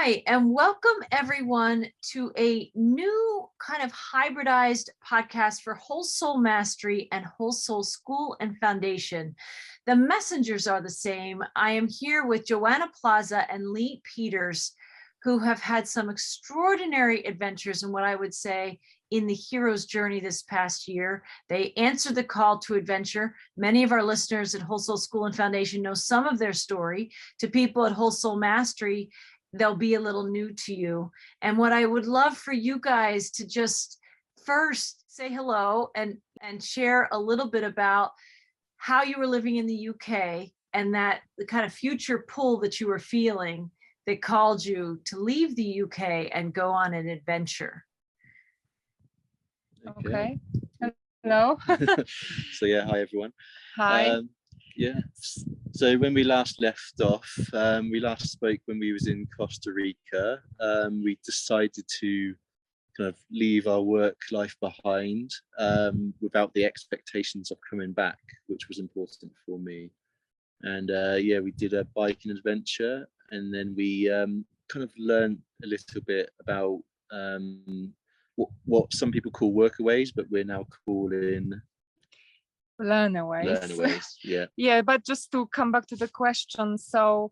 Hi, and welcome everyone to a new kind of hybridized podcast for Whole Soul Mastery and Whole Soul School and Foundation. The messengers are the same. I am here with Joanna Plaza and Lee Peters, who have had some extraordinary adventures in what I would say in the hero's journey this past year. They answered the call to adventure. Many of our listeners at Whole Soul School and Foundation know some of their story. To people at Whole Soul Mastery, they'll be a little new to you. And what I would love for you guys to just first say hello and share a little bit about how you were living in the UK and that the kind of future pull that you were feeling that called you to leave the UK and go on an adventure. Okay. Hello. So yeah, hi everyone. Hi. So when we last left off, we last spoke when we was in Costa Rica. We decided to kind of leave our work life behind without the expectations of coming back, which was important for me. And we did a biking adventure, and then we kind of learned a little bit about what some people call workaways, but we're now calling Learnaways. Yeah. But just to come back to the question, so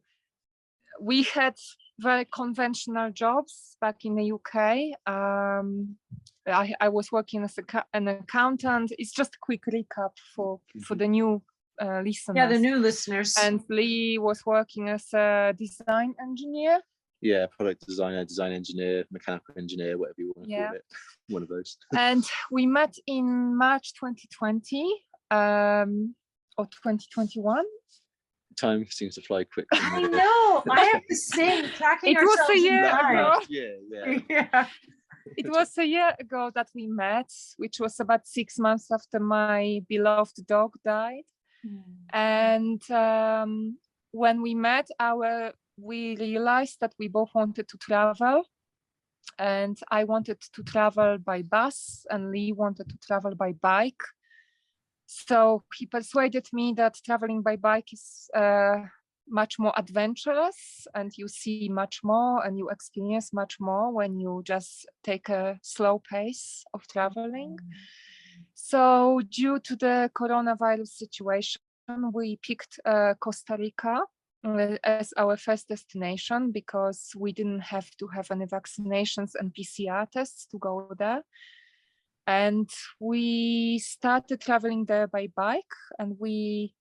we had very conventional jobs back in the UK. I was working as an accountant. It's just a quick recap for the new listeners. Yeah, the new listeners. And Lee was working as a design engineer. Yeah, product designer, design engineer, mechanical engineer, whatever you want to call it. One of those. And we met in March 2020 or 2021. Time seems to fly quick. I know. I have to say, tracking it ourselves was a year ago. Yeah. It was a year ago that we met, which was about 6 months after my beloved dog died. And when we met, we realized that we both wanted to travel, and I wanted to travel by bus and Lee wanted to travel by bike. So he persuaded me that traveling by bike is much more adventurous, and you see much more and you experience much more when you just take a slow pace of traveling. So due to the coronavirus situation, we picked Costa Rica as our first destination because we didn't have to have any vaccinations and PCR tests to go there. And we started traveling there by bike, and we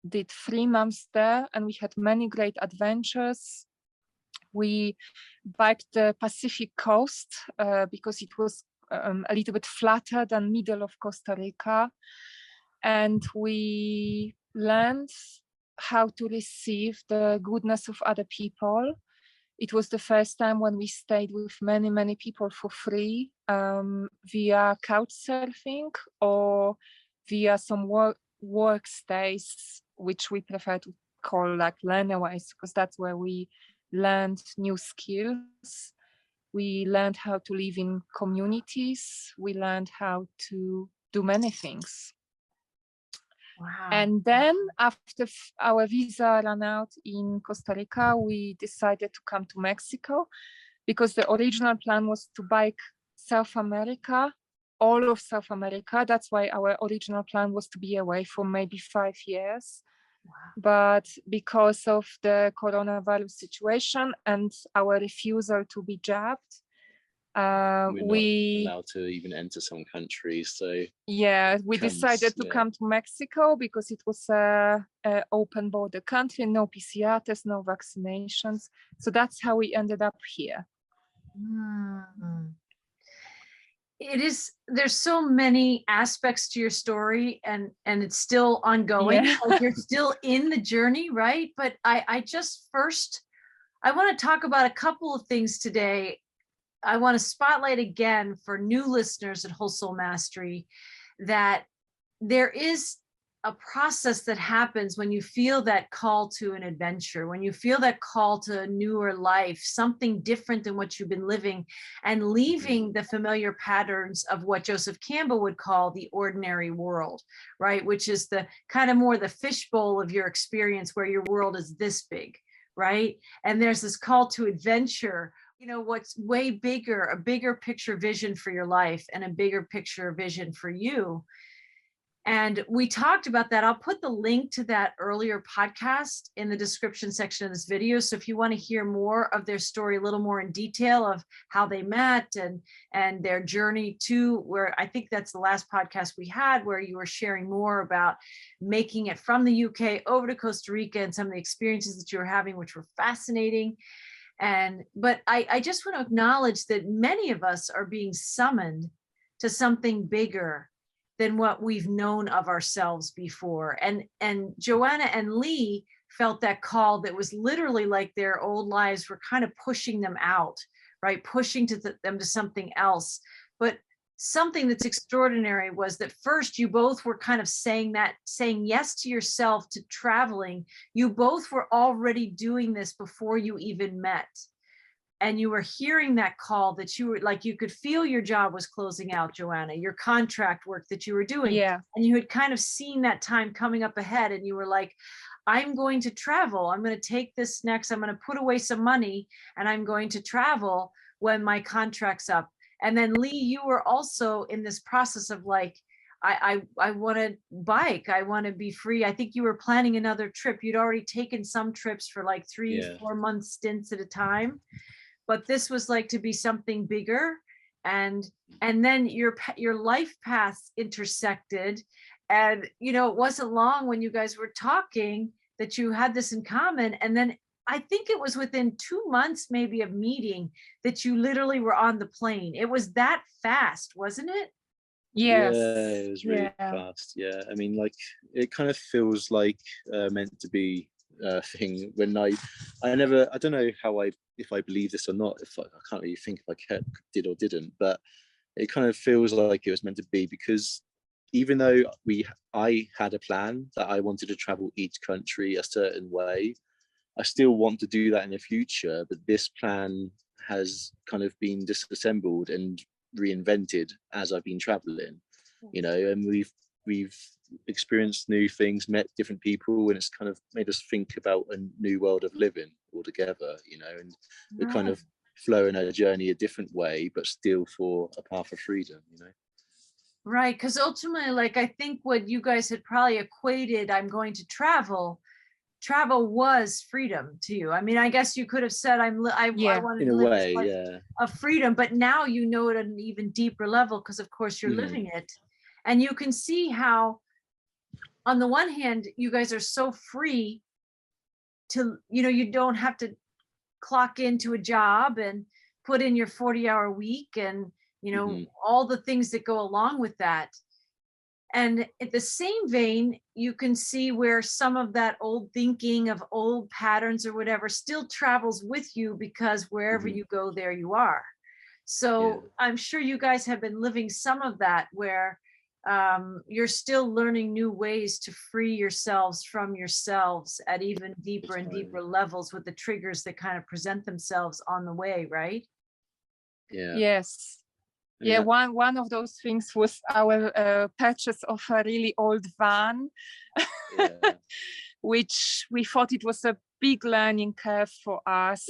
did 3 months there, and we had many great adventures. We biked the Pacific coast because it was a little bit flatter than middle of Costa Rica. And we learned how to receive the goodness of other people. It was the first time when we stayed with many, many people for free via couch surfing or via some work stays, which we prefer to call like learnaways, because that's where we learned new skills. We learned how to live in communities. We learned how to do many things. Wow. And then after our visa ran out in Costa Rica, we decided to come to Mexico because the original plan was to bike South America, all of South America. That's why our original plan was to be away for maybe 5 years. Wow. But because of the coronavirus situation and our refusal to be jabbed, we're not allowed to even enter some countries. So we decided to come to Mexico because it was a open border country, no PCR tests, no vaccinations. So that's how we ended up here. There's so many aspects to your story, and it's still ongoing. Like you're still in the journey, right? But I want to talk about a couple of things today. I want to spotlight again for new listeners at Whole Soul Mastery that there is a process that happens when you feel that call to an adventure, when you feel that call to a newer life, something different than what you've been living, and leaving the familiar patterns of what Joseph Campbell would call the ordinary world, right? Which is the kind of more the fishbowl of your experience where your world is this big, right? And there's this call to adventure what's way bigger, a bigger picture vision for your life and a bigger picture vision for you. And we talked about that. I'll put the link to that earlier podcast in the description section of this video. So if you want to hear more of their story, a little more in detail of how they met and their journey to where, I think that's the last podcast we had, where you were sharing more about making it from the UK over to Costa Rica and some of the experiences that you were having, which were fascinating. But I just want to acknowledge that many of us are being summoned to something bigger than what we've known of ourselves before. And Joanna and Lee felt that call that was literally like their old lives were kind of pushing them out, right? Pushing them to something else. But something that's extraordinary was that first you both were kind of saying yes to yourself, to traveling. You both were already doing this before you even met. And you were hearing that call, that you were like, you could feel your job was closing out, Joanna, your contract work that you were doing. Yeah. And you had kind of seen that time coming up ahead, and you were like, I'm going to travel. I'm going to take this next. I'm going to put away some money and I'm going to travel when my contract's up. And then Lee, you were also in this process of like, I want to bike. I want to be free. I think you were planning another trip. You'd already taken some trips for like 3-4 month stints at a time. But this was like to be something bigger, and then your life paths intersected, and it wasn't long when you guys were talking that you had this in common. And then I think it was within 2 months maybe of meeting that you literally were on the plane. It was that fast, wasn't it? Yes. Yeah, it was really fast. Yeah, I mean, like, it kind of feels like meant to be thing. When I don't know if I believe this or not. I can't really think if I did or didn't, but it kind of feels like it was meant to be, because even though I had a plan that I wanted to travel each country a certain way, I still want to do that in the future. But this plan has kind of been disassembled and reinvented as I've been traveling, and we've experienced new things, met different people, and it's kind of made us think about a new world of living altogether, and we're kind of flowing our journey a different way, but still for a path of freedom, Right, because ultimately, like, I think what you guys had probably equated, I'm going to travel was freedom to you. I mean, I guess you could have said I wanted to live this life of freedom, but now you know it at an even deeper level, because of course you're living it. And you can see how, on the one hand, you guys are so free to, you don't have to clock into a job and put in your 40-hour week and, all the things that go along with that. And at the same vein, you can see where some of that old thinking of old patterns or whatever still travels with you, because wherever you go, there you are. So I'm sure you guys have been living some of that, where you're still learning new ways to free yourselves from yourselves at even deeper and deeper levels, with the triggers that kind of present themselves on the way, right? Yes. Yeah, one of those things was our purchase of a really old van, which we thought it was a big learning curve for us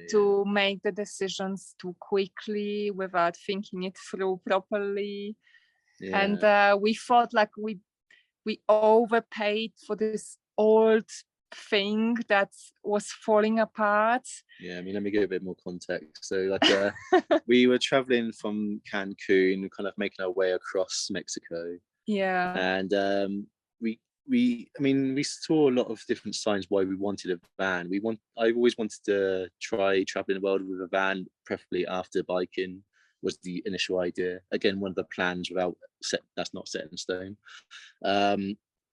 to make the decisions too quickly without thinking it through properly. And we thought like we overpaid for this old thing that was falling apart. I mean, let me give a bit more context. So like we were traveling from Cancun, kind of making our way across Mexico, and we saw a lot of different signs why we wanted a van. I always wanted to try traveling the world with a van, preferably after biking, was the initial idea. Again, one of the plans that's not set in stone.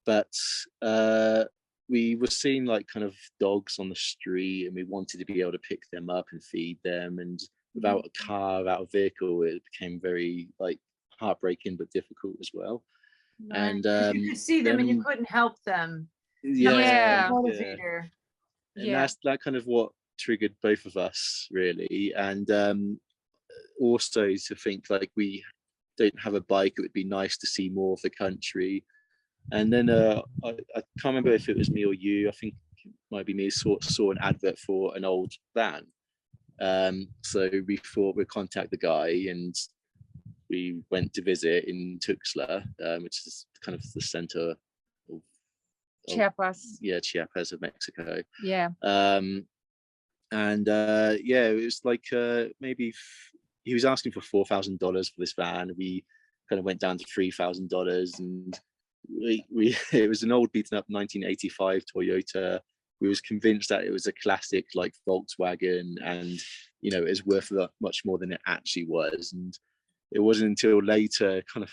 But we were seeing like kind of dogs on the street, and we wanted to be able to pick them up and feed them. And without a car, without a vehicle, it became very like heartbreaking but difficult as well. Right. And you could see them and you couldn't help them. Motivator. And that's kind of what triggered both of us, really. And also to think like we don't have a bike, it would be nice to see more of the country. And then I can't remember if it was me or you, I think it might be me, saw an advert for an old van, So we thought we'd contact the guy, and we went to visit in Tuxtla, which is kind of the center of Chiapas. Chiapas of Mexico. Yeah. And it was like maybe he was asking for $4,000 for this van. We kind of went down to $3,000, and we it was an old beaten up 1985 Toyota. We was convinced that it was a classic like Volkswagen, and it was worth much more than it actually was. And it wasn't until later, kind of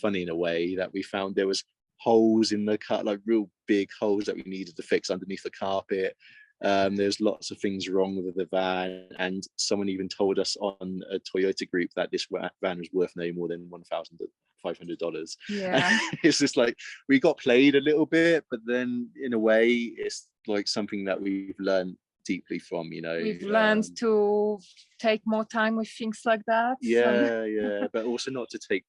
funny in a way, that we found there was holes in the car, like real big holes that we needed to fix underneath the carpet. There's lots of things wrong with the van, and someone even told us on a Toyota group that this van was worth no more than $1,500. Yeah. It's just like we got played a little bit, but then in a way it's like something that we've learned deeply from. We've learned to take more time with things like that. Yeah, but also not to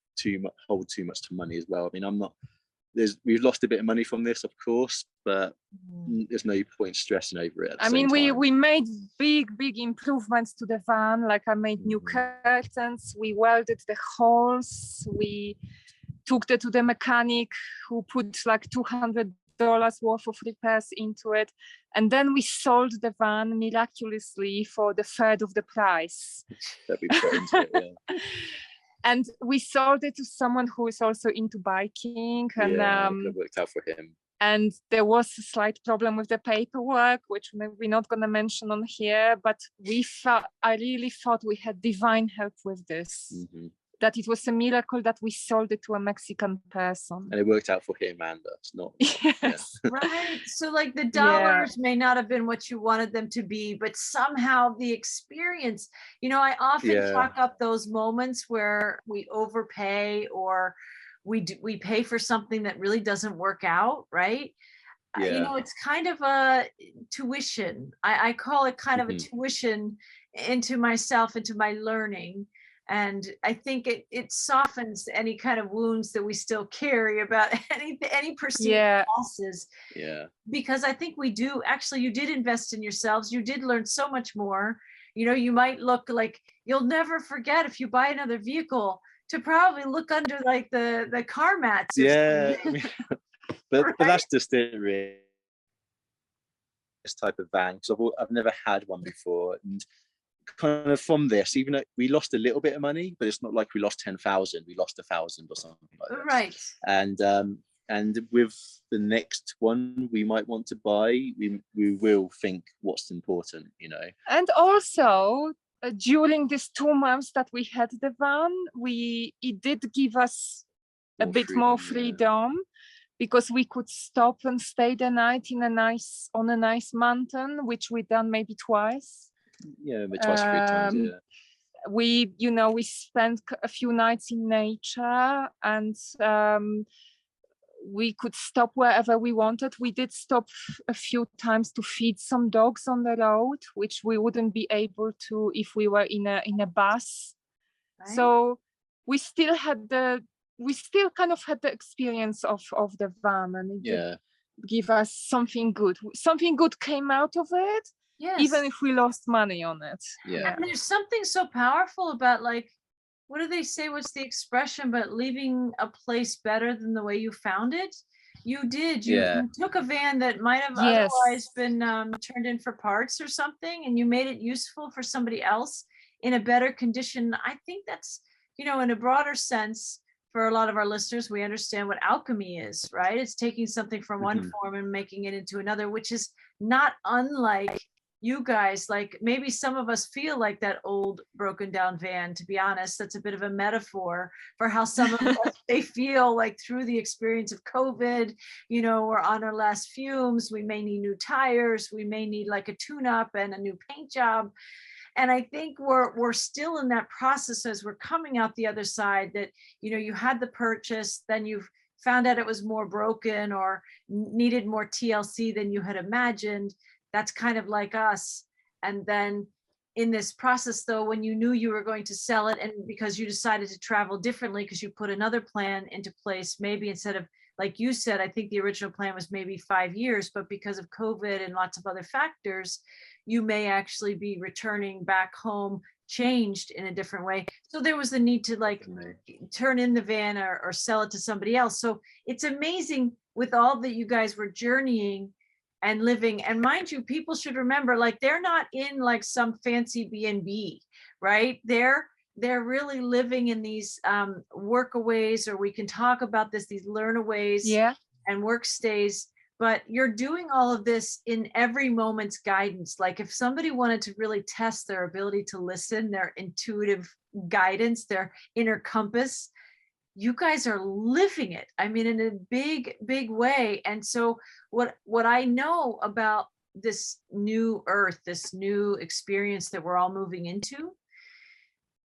hold too much to money as well. I mean, we've lost a bit of money from this, of course, but there's no point stressing over it. I mean, we made big improvements to the van. Like I made new curtains, we welded the holes, we took it to the mechanic who put like $200 worth of repairs into it, and then we sold the van miraculously for the third of the price that we put into it. Yeah. And we sold it to someone who is also into biking, and it worked out for him. And there was a slight problem with the paperwork, which we're not going to mention on here, but I really thought we had divine help with this. Mm-hmm. That it was a miracle that we sold it to a Mexican person. And it worked out for him and us, not. Yes. Yeah. Right. So like the dollars may not have been what you wanted them to be, but somehow the experience, I often talk up those moments where we overpay or we pay for something that really doesn't work out, right? Yeah. It's kind of a tuition. I call it kind of a tuition into myself, into my learning. And I think it softens any kind of wounds that we still carry about any perceived losses. Yeah. Because I think we do, actually, you did invest in yourselves. You did learn so much more. You might look like you'll never forget if you buy another vehicle to probably look under like the car mats. Yeah. But that's just it, really. This type of van, because I've never had one before, and kind of from this, even though we lost a little bit of money, but it's not like we lost 10,000, we lost 1,000 or something like that. Right. And with the next one we might want to buy, we will think what's important, And also during these 2 months that we had the van, it did give us a bit more freedom. Because we could stop and stay the night on a nice mountain, which we done maybe twice. Yeah, maybe twice, 3 times. Yeah. We spent a few nights in nature, and we could stop wherever we wanted. We did stop a few times to feed some dogs on the road, which we wouldn't be able to if we were in a bus. Right. So we still kind of had the experience of the van, and it did give us something good. Something good came out of it, even if we lost money on it. Yeah. And there's something so powerful about, like, what do they say? What's the expression? But leaving a place better than the way you found it. You did. You took a van that might have otherwise been turned in for parts or something, and you made it useful for somebody else in a better condition. I think that's, in a broader sense, for a lot of our listeners, we understand what alchemy is, right? It's taking something from one form and making it into another, which is not unlike you guys. Like, maybe some of us feel like that old broken down van, to be honest. That's a bit of a metaphor for how some of us, they feel like through the experience of COVID, we're on our last fumes. We may need new tires. We may need like a tune-up and a new paint job. And I think we're still in that process as we're coming out the other side, that, you had the purchase, then you found out it was more broken or needed more TLC than you had imagined. That's kind of like us. And then in this process, though, when you knew you were going to sell it, and because you decided to travel differently because you put another plan into place, maybe instead of like you said, I think the original plan was maybe 5 years, but because of COVID and lots of other factors, you may actually be returning back home changed in a different way. So there was the need to like turn in the van or sell it to somebody else. So it's amazing with all that you guys were journeying and living. And mind you, people should remember, like, they're not in like some fancy B&B, right? They're really living in these workaways, or we can talk about this, these learnaways and work stays. But you're doing all of this in every moment's guidance. Like if somebody wanted to really test their ability to listen, their intuitive guidance, their inner compass, you guys are living it. I mean, in a big, big way. And so what I know about this new earth, this new experience that we're all moving into,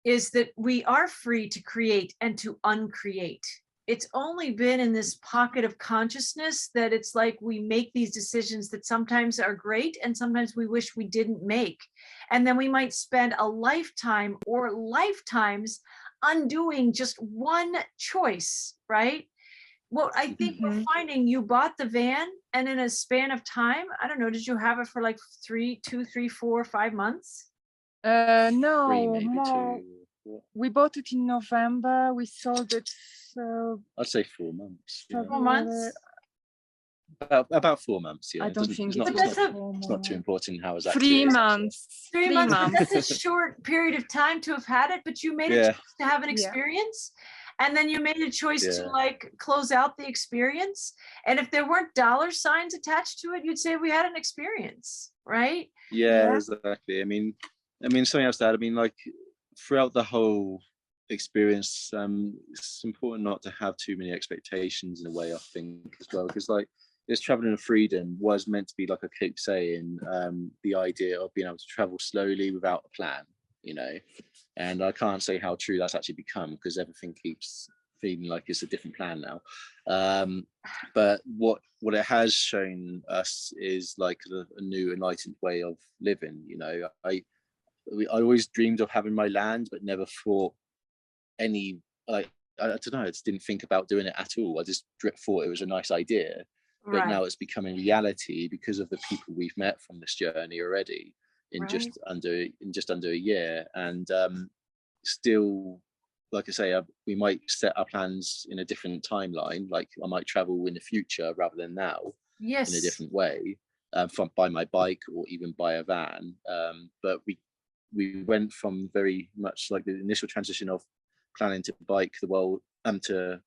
is that we are free to create and to uncreate. It's only been in this pocket of consciousness that it's like we make these decisions that sometimes are great and sometimes we wish we didn't make. And then we might spend a lifetime or lifetimes undoing just one choice, right? Well, I think we're finding, you bought the van and in a span of time, I don't know, did you have it for like 2, 3, 4, 5 months? No, 3, maybe more. 2. We bought it in November. We sold it. I'd say 4 months. 4 months. About 4 months. Yeah, I don't think it's not too important how is that. 3 months. 3 months. That's a short period of time to have had it, but you made a choice to have an experience. And then you made a choice to like close out the experience. And if there weren't dollar signs attached to it, you'd say we had an experience, right? Yeah, exactly. I mean, something else that, I mean, like throughout the whole experience, it's important not to have too many expectations in a way, I think, as well, because like this traveling of freedom was meant to be, like I keep saying, the idea of being able to travel slowly without a plan, you know. And I can't say how true that's actually become, because everything keeps feeling like it's a different plan now. But what it has shown us is like a new enlightened way of living. You know, I always dreamed of having my land, but never thought any, like, I don't know, I just didn't think about doing it at all. I just thought it was a nice idea. But now it's becoming reality because of the people we've met from this journey already in just under a year. And still, like I say, we might set our plans in a different timeline. Like I might travel in the future rather than now, in a different way, by my bike or even by a van. But we went from very much like the initial transition of planning to bike the world, to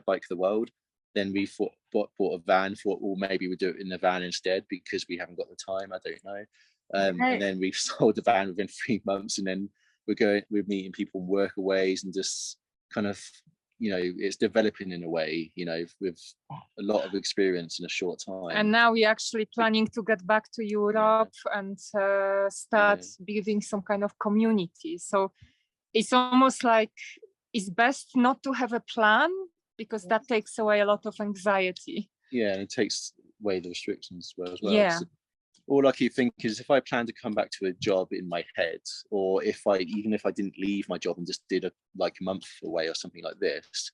bike the world. Then we bought a van, thought, well, maybe we'll do it in the van instead because we haven't got the time. I don't know. And then we sold the van within 3 months, and then we're meeting people in Workaways, and just kind of, you know, it's developing in a way, you know, with a lot of experience in a short time. And now we're actually planning to get back to Europe and start building some kind of community. So it's almost like it's best not to have a plan, because that takes away a lot of anxiety. Yeah, and it takes away the restrictions as well. Yeah. So all I keep thinking is, if I plan to come back to a job in my head, or even if I didn't leave my job and just did a month away or something like this,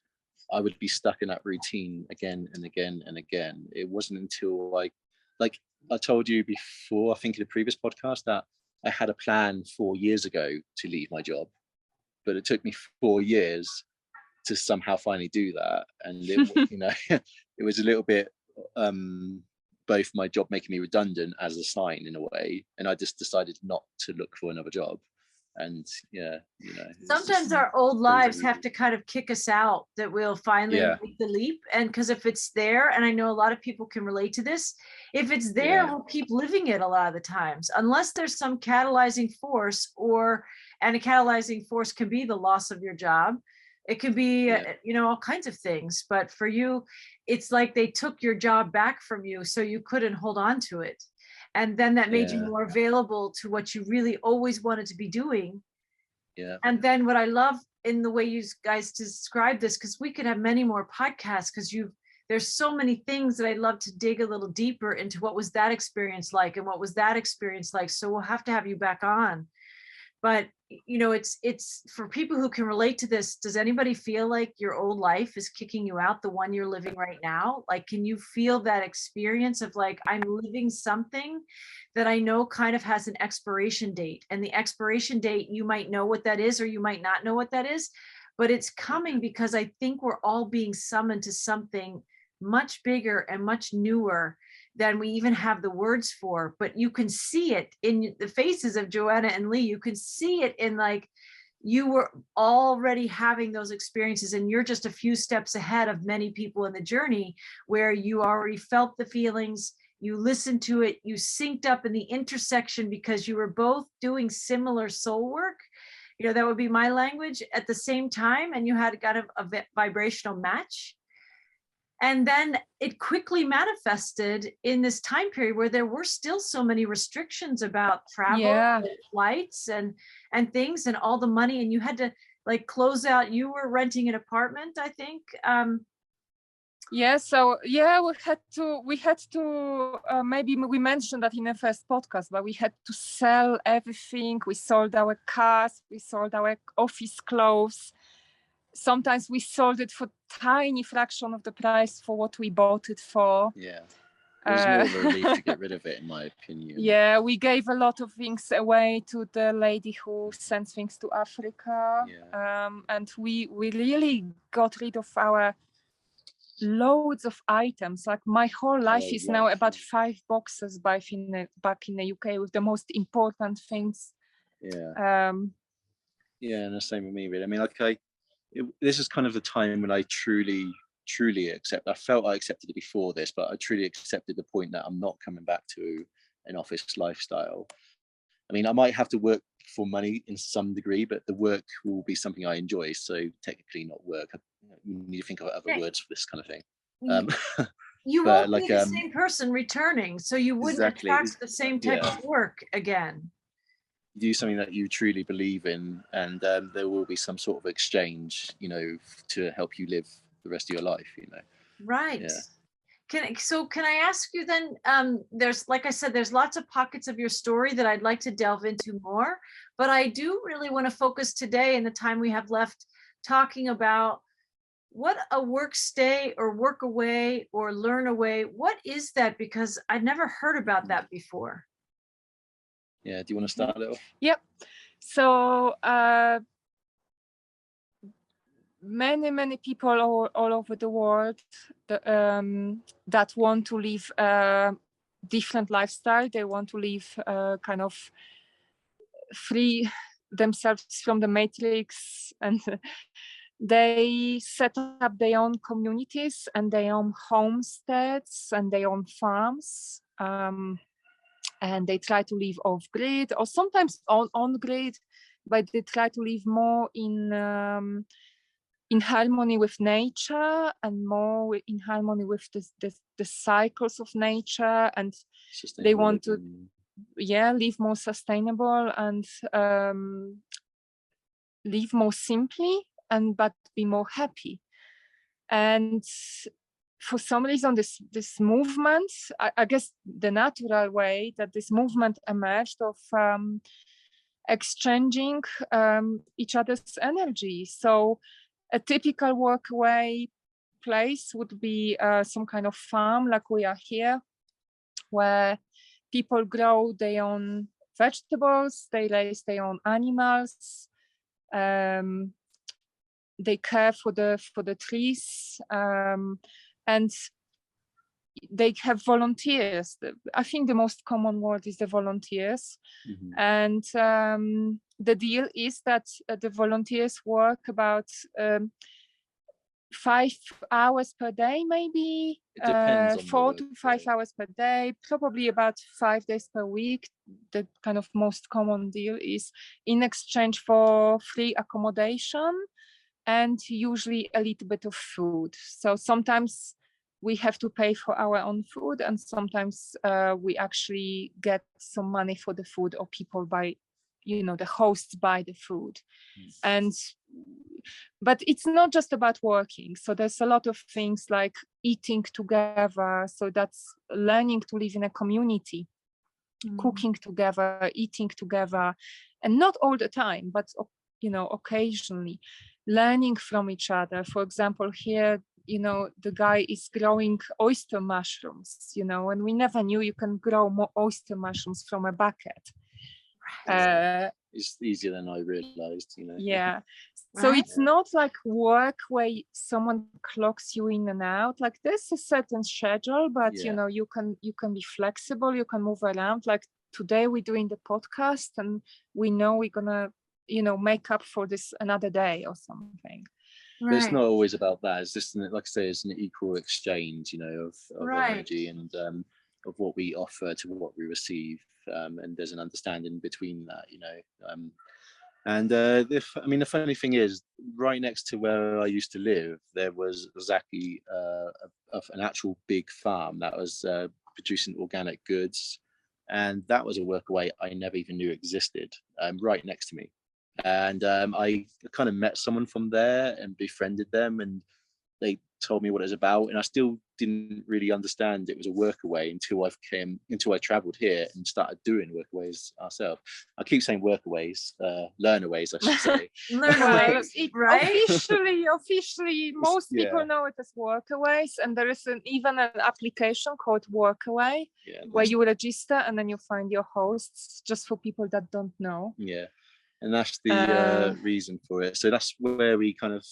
I would be stuck in that routine again and again and again. It wasn't until like I told you before, I think in the previous podcast, that I had a plan 4 years ago to leave my job, but it took me 4 years to somehow finally do that. And it, you know, it was a little bit both my job making me redundant as a sign in a way, and I just decided not to look for another job. And you know, sometimes our old lives have to kind of kick us out, that we'll finally make the leap. And because if it's there, and I know a lot of people can relate to this, if it's there, we'll keep living it a lot of the times, unless there's some catalyzing force, and a catalyzing force can be the loss of your job. It could be, you know, all kinds of things. But for you, it's like they took your job back from you, so you couldn't hold on to it. And then that made you more available to what you really always wanted to be doing. Yeah. And then what I love in the way you guys describe this, because we could have many more podcasts, because there's so many things that I'd love to dig a little deeper into. What was that experience like, and what was that experience like? So we'll have to have you back on. But you know, it's for people who can relate to this. Does anybody feel like your old life is kicking you out, the one you're living right now? Like, can you feel that experience of like, I'm living something that I know kind of has an expiration date, and the expiration date, you might know what that is, or you might not know what that is, but it's coming because I think we're all being summoned to something much bigger and much newer than we even have the words for. But you can see it in the faces of Joanna and Lee. You can see it in like, you were already having those experiences, and you're just a few steps ahead of many people in the journey where you already felt the feelings, you listened to it, you synced up in the intersection because you were both doing similar soul work. You know, that would be my language at the same time, and you had got a vibrational match. And then it quickly manifested in this time period where there were still so many restrictions about travel, and flights and things, and all the money. And you had to like close out, you were renting an apartment, I think. Yeah, so yeah, we had to maybe we mentioned that in the first podcast, but we had to sell everything. We sold our cars, we sold our office clothes. Sometimes we sold it for tiny fraction of the price for what we bought it for. Yeah, it was more of a relief to get rid of it, in my opinion. Yeah, we gave a lot of things away to the lady who sends things to Africa. Yeah. And we really got rid of our loads of items. Like my whole life is now about 5 boxes back in the UK with the most important things. Yeah. Yeah, and the same with me, really. I mean, like this is kind of the time when I truly accept. I felt I accepted it before this, but I truly accepted the point that I'm not coming back to an office lifestyle. I mean, I might have to work for money in some degree, but the work will be something I enjoy. So technically not work. You need to think of other words for this kind of thing. You won't be the same person returning, so you wouldn't attract the same type of work again. Do something that you truly believe in, and there will be some sort of exchange, you know, to help you live the rest of your life, you know. Right. Yeah. Can I ask you then, there's, like I said, there's lots of pockets of your story that I'd like to delve into more, but I do really want to focus today in the time we have left talking about what a work stay or work away or learn away, what is that? Because I'd never heard about that before. Yeah, do you want to start it off? Yep. So many people all over the world that want to live a different lifestyle. They want to live kind of free themselves from the matrix, and they set up their own communities and their own homesteads and their own farms. And they try to live off grid, or sometimes on grid, but they try to live more in harmony with nature and more in harmony with the cycles of nature, and they want to live more sustainable and live more simply, but be more happy. And for some reason, this movement, I guess the natural way that this movement emerged of exchanging each other's energy. So a typical workaway place would be some kind of farm like we are here, where people grow their own vegetables, they raise their own animals, they care for the trees, and they have volunteers. I think the most common word is the volunteers. Mm-hmm. And the deal is that the volunteers work about 5 hours per day, maybe 4 to 5 hours per day, probably about 5 days per week. The kind of most common deal is in exchange for free accommodation and usually a little bit of food. So sometimes we have to pay for our own food, and sometimes we actually get some money for the food, or people buy, the hosts buy the food. But it's not just about working. So there's a lot of things like eating together. So that's learning to live in a community, cooking together, eating together, and not all the time, but occasionally learning from each other. For example, here, the guy is growing oyster mushrooms, and we never knew you can grow more oyster mushrooms from a bucket. It's easier than I realized, Yeah. So it's not like work where someone clocks you in and out. Like there's a certain schedule, but you can be flexible, you can move around. Like today we're doing the podcast and we know we're gonna, make up for this another day or something. But it's not always about that. It's just, like I say, it's an equal exchange, of energy and of what we offer to what we receive. And there's an understanding between that, And the funny thing is, right next to where I used to live, there was exactly an actual big farm that was producing organic goods. And that was a workaway I never even knew existed, right next to me. And I kind of met someone from there and befriended them, and they told me what it was about, and I still didn't really understand it was a workaway until I traveled here and started doing workaways ourselves. I keep saying workaways, learnaways, I should say. Learnaways, right? Officially, most people know it as workaways, and there is even an application called Workaway where you register and then you find your hosts, just for people that don't know. Yeah, and that's the reason for it. So that's where we kind of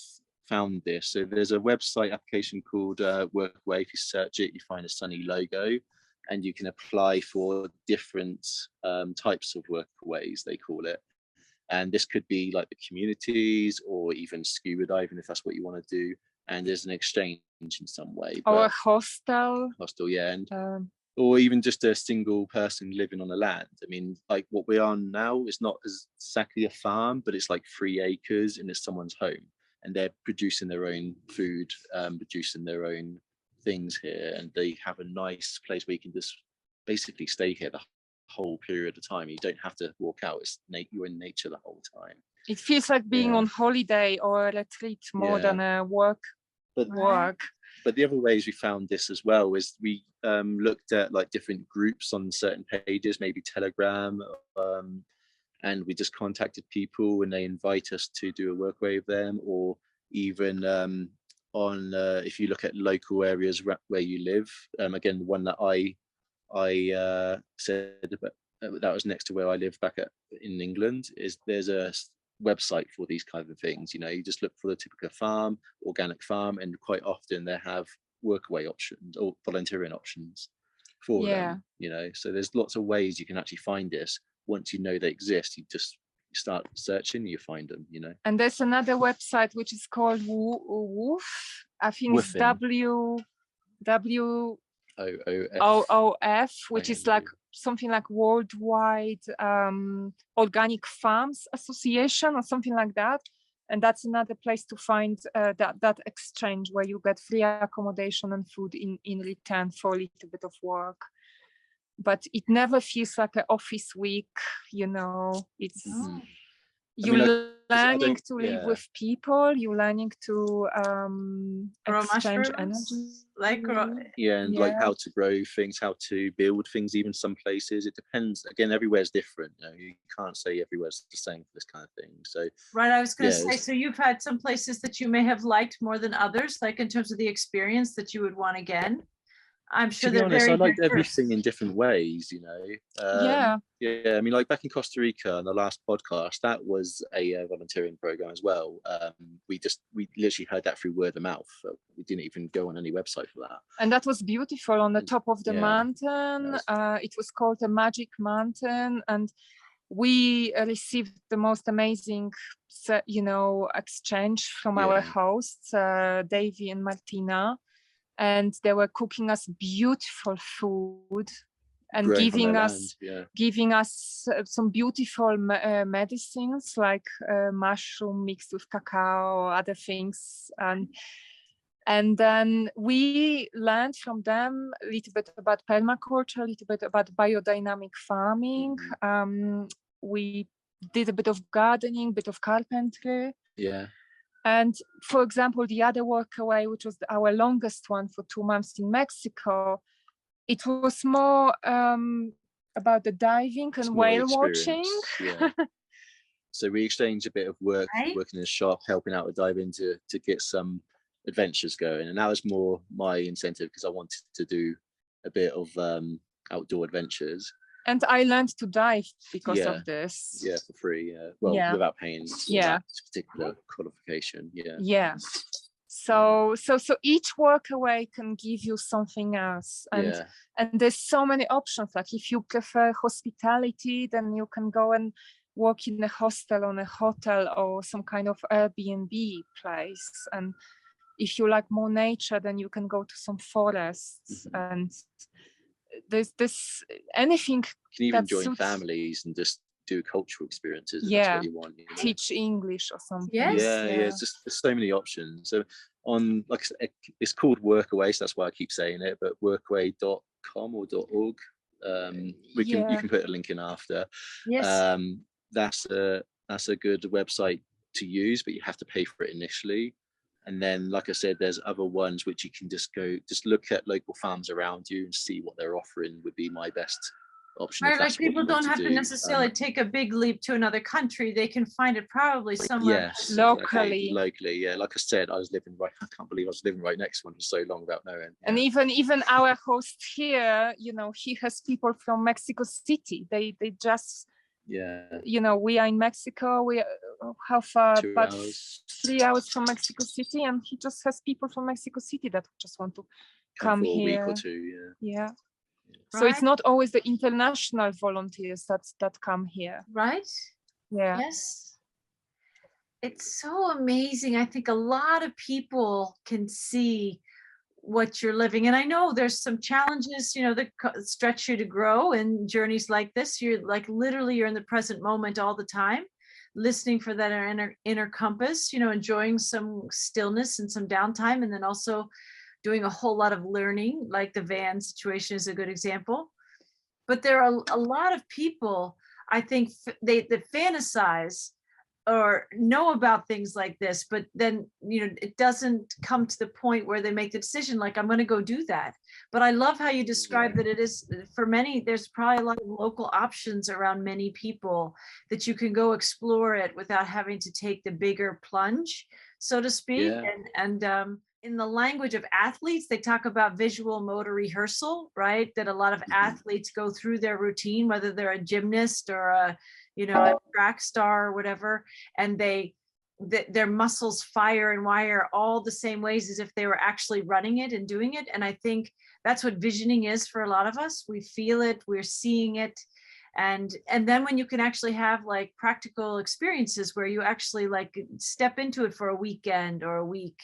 found this. So there's a website application called Workaway. If you search it, you find a sunny logo, and you can apply for different types of workaways, they call it. And this could be like the communities or even scuba diving, if that's what you want to do. And there's an exchange in some way. Or a hostel. Yeah. And or even just a single person living on the land. I mean, like what we are now is not exactly a farm, but it's like 3 acres and it's someone's home. And they're producing their own food, producing their own things here. And they have a nice place where you can just basically stay here the whole period of time. You don't have to walk out. You're in nature the whole time. It feels like being on holiday or a retreat more than a work. But the other ways we found this as well is we looked at like different groups on certain pages, maybe Telegram, and we just contacted people and they invite us to do a workaway with them, or even on if you look at local areas where you live. Again, the one that I said about, that was next to where I live back in England, is there's a website for these kind of things. You just look for the typical farm, organic farm, and quite often they have workaway options or volunteering options for them. So there's lots of ways you can actually find this. Once you know they exist, you just start searching, you find them, And there's another website which is called WOOF. I think it's WOOF, which is like something like Worldwide Organic Farms Association or something like that. And that's another place to find that exchange where you get free accommodation and food in return for a little bit of work. But it never feels like an office week, it's you're learning to live with people, you're learning to exchange energy. And like how to grow things, how to build things, even some places. It depends. Again, everywhere's different. You can't say everywhere's the same for this kind of thing. So I was going to say, so you've had some places that you may have liked more than others, like in terms of the experience that you would want again. I'm sure to be honest, I liked everything in different ways, I mean, like back in Costa Rica on the last podcast, that was a volunteering program as well. We literally heard that through word of mouth. We didn't even go on any website for that. And that was beautiful on the top of the mountain. It was called a Magic Mountain, and we received the most amazing, exchange from our hosts, Davey and Martina. And they were cooking us beautiful food and giving us some beautiful medicines like mushroom mixed with cacao or other things. And then we learned from them a little bit about permaculture, a little bit about biodynamic farming. We did a bit of gardening, a bit of carpentry. And for example, the other workaway, which was our longest one for 2 months in Mexico, it was more about the diving and whale watching. So we exchanged a bit of work, Right. working in a shop, helping out with diving to get some adventures going. And that was more my incentive because I wanted to do a bit of outdoor adventures. And I learned to dive because Yeah. of this. Yeah, for free. Well, Yeah. without paying for Yeah. that particular qualification. Yeah. Yeah. So each workaway can give you something else, and there's so many options. Like if you prefer hospitality, then you can go and work in a hostel, on a hotel, or some kind of Airbnb place. And if you like more nature, then you can go to some forests. And there's this anything. You can even that join suits families and just do cultural experiences if Yeah. that's what you want. You know? Teach English or something. Yes. Yeah. It's just there's so many options. So on, like I said, it's called Workaways, so that's why I keep saying it, but workaway.com or .org. You can put a link in after. Yes. That's a good website to use, but you have to pay for it initially. And then, like I said, there's other ones which you can just look at local farms around you and see what they're offering would be my best option. Right, like people don't have to necessarily take a big leap to another country. They can find it probably somewhere locally. Locally, yeah. Like I said, I can't believe I was living right next to one for so long without knowing. Yeah. And even our host here, he has people from Mexico City. They just, we are in Mexico. We how far? 2 But hours. 3 hours from Mexico City, and he just has people from Mexico City that just want to come for here. a week or two. Yeah. Right. So it's not always the international volunteers that come here. Right. Yeah. Yes. It's so amazing. I think a lot of people can see what you're living. And I know there's some challenges, that stretch you to grow in journeys like this. You're like, literally, you're in the present moment all the time, listening for that inner compass, enjoying some stillness and some downtime, and then also doing a whole lot of learning, like the van situation is a good example. But there are a lot of people, I think, that fantasize or know about things like this, but then, it doesn't come to the point where they make the decision, like, I'm going to go do that. But I love how you describe that it is, for many, there's probably a lot of local options around many people that you can go explore it without having to take the bigger plunge, so to speak. And in the language of athletes, they talk about visual motor rehearsal, right? That a lot of athletes go through their routine, whether they're a gymnast or a track star or whatever, and their muscles fire and wire all the same ways as if they were actually running it and doing it. And I think that's what visioning is for a lot of us. We feel it, we're seeing it. And then when you can actually have like practical experiences where you actually like step into it for a weekend or a week,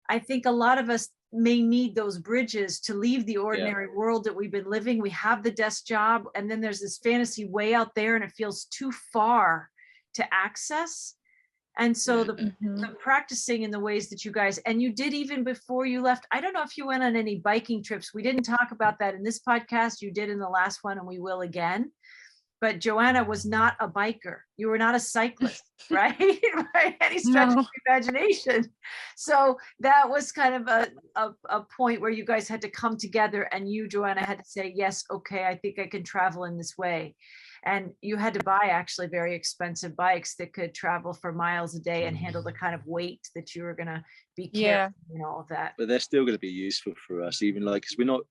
I think a lot of us may need those bridges to leave the ordinary world that we've been living. We have the desk job, and then there's this fantasy way out there, and it feels too far to access. And so the practicing in the ways that you guys, and you did even before you left, I don't know if you went on any biking trips. We didn't talk about that in this podcast. You did in the last one, and we will again. But Joanna was not a biker. You were not a cyclist, right? By any stretch of imagination. So that was kind of a point where you guys had to come together, and you, Joanna, had to say, yes, okay, I think I can travel in this way. And you had to buy actually very expensive bikes that could travel for miles a day and handle the kind of weight that you were going to be carrying and all of that. But they're still going to be useful for us, even like, because we're not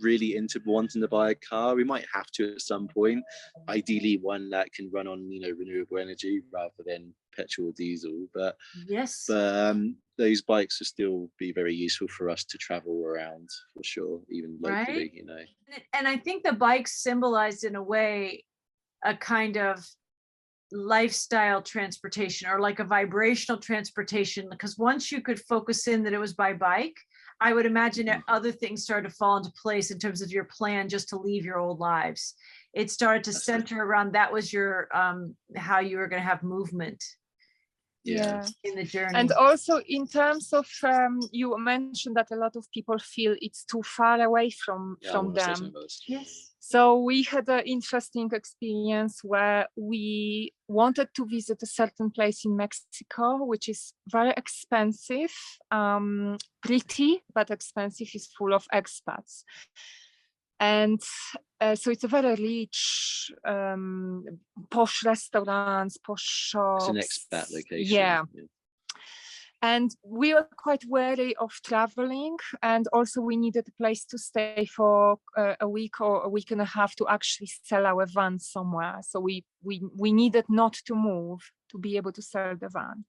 really into wanting to buy a car. We might have to at some point, ideally one that can run on renewable energy rather than petrol or diesel, but those bikes will still be very useful for us to travel around for sure, even locally. And I think the bikes symbolized in a way a kind of lifestyle transportation, or like a vibrational transportation, because once you could focus in that it was by bike, I would imagine that other things started to fall into place in terms of your plan just to leave your old lives. It started to center around, that was your how you were going to have movement in the journey. And also in terms of you mentioned that a lot of people feel it's too far away from them. Yes. So we had an interesting experience where we wanted to visit a certain place in Mexico, which is very expensive, pretty, but expensive, is full of expats. And so it's a very rich, posh restaurants, posh shops. It's an expat location. Yeah. And we were quite wary of traveling, and also we needed a place to stay for a week or a week and a half to actually sell our van somewhere. So we needed not to move to be able to sell the van.